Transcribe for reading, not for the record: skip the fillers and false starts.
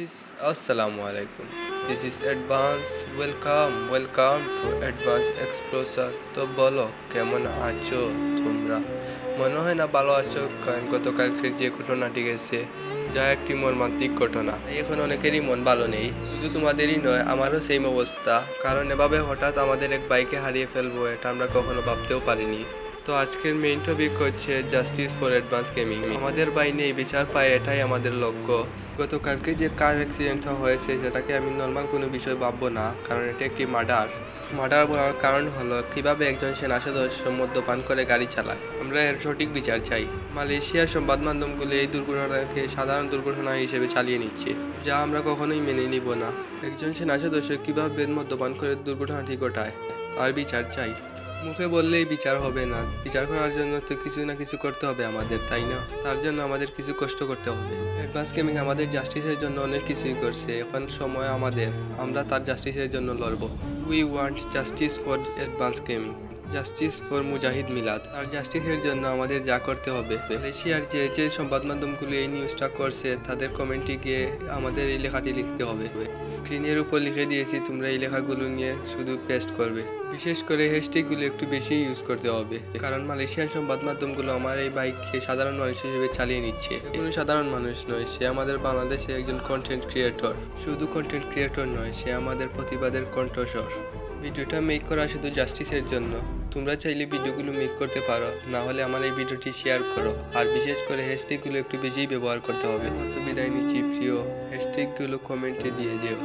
Assalamu alaikum. This is Advance. Welcome to Advance Explorer. তো বলো কেমন আছো তোমরা? মনে হয় না ভালো আছো, কারণ গতকালকে যে ঘটনাটি গেছে যা একটি মর্মান্তিক ঘটনা। এখন অনেকেরই মন ভালো নেই, শুধু তোমাদেরই নয়, আমারও সেম অবস্থা। কারণ এভাবে হঠাৎ আমাদের এক বাইকে হারিয়ে ফেলবো, এটা আমরা কখনো ভাবতেও পারিনি। তো আজকের মেইন টপিক হচ্ছে জাস্টিস ফর অ্যাডভান্স গেমিং। আমাদের বাই নেই, বিচার পায়, এটাই আমাদের লক্ষ্য। গতকালকে যে কার অ্যাক্সিডেন্টটা হয়েছে সেটাকে আমি নর্মাল কোনো বিষয় ভাববো না, কারণ এটা একটি মার্ডার বলার কারণ হলো কিভাবে একজন সেনা সদস্য মদ্যপান করে গাড়ি চালায়। আমরা এর সঠিক বিচার চাই। মালয়েশিয়ার সংবাদ মাধ্যমগুলো এই দুর্ঘটনাকে সাধারণ দুর্ঘটনা হিসেবে চালিয়ে নিচ্ছে, যা আমরা কখনোই মেনে নিব না। একজন সেনা সদস্য কিভাবে মদ্যপান করে দুর্ঘটনাটি ঘটায়, তার বিচার চাই। মুখে বললেই বিচার হবে না, বিচার করার জন্য তো কিছু না কিছু করতে হবে আমাদের, তাই না? তার জন্য আমাদের কিছু কষ্ট করতে হবে। অ্যাডভান্স গেমিং আমাদের জাস্টিসের জন্য অনেক কিছুই করছে, এখন সময় আমরা তার জাস্টিসের জন্য লড়ব। We want justice for advance gaming, justice for Mujahid Milad. আর জাস্টিসের জন্য আমাদের যা করতে হবে, মালয়েশিয়ার যে সংবাদ মাধ্যমগুলো এই নিউজটা করছে তাদের কমেন্টে গিয়ে আমাদের এই লেখাটি লিখতে হবে। স্ক্রিনের উপর লিখে দিয়েছি, তোমরা এই লেখাগুলো নিয়ে শুধু পেস্ট করবে। বিশেষ করে হ্যাশট্যাগুলো একটু বেশি ইউজ করতে হবে, কারণ মালয়েশিয়ান সংবাদ মাধ্যমগুলো আমার এই বাইককে সাধারণ মানুষ হিসেবে চালিয়ে নিচ্ছে। কোনো সাধারণ মানুষ নয়, সে আমাদের বাংলাদেশে একজন কন্টেন্ট ক্রিয়েটর। শুধু কন্টেন্ট ক্রিয়েটর নয়, সে আমাদের প্রতিবাদের কণ্ঠস্বর। ভিডিওটা মেক করা শুধু জাস্টিসের জন্য। তোমরা চাইলে ভিডিওগুলো মেক করতে পারো, না হলে আমার এই ভিডিওটি শেয়ার করো। আর বিশেষ করে হ্যাশট্যাগুলো একটু বেশিই ব্যবহার করতে হবে। তো বিদায় নিচ্ছি প্রিয়, হ্যাশট্যাগুলো কমেন্টে দিয়ে যেও।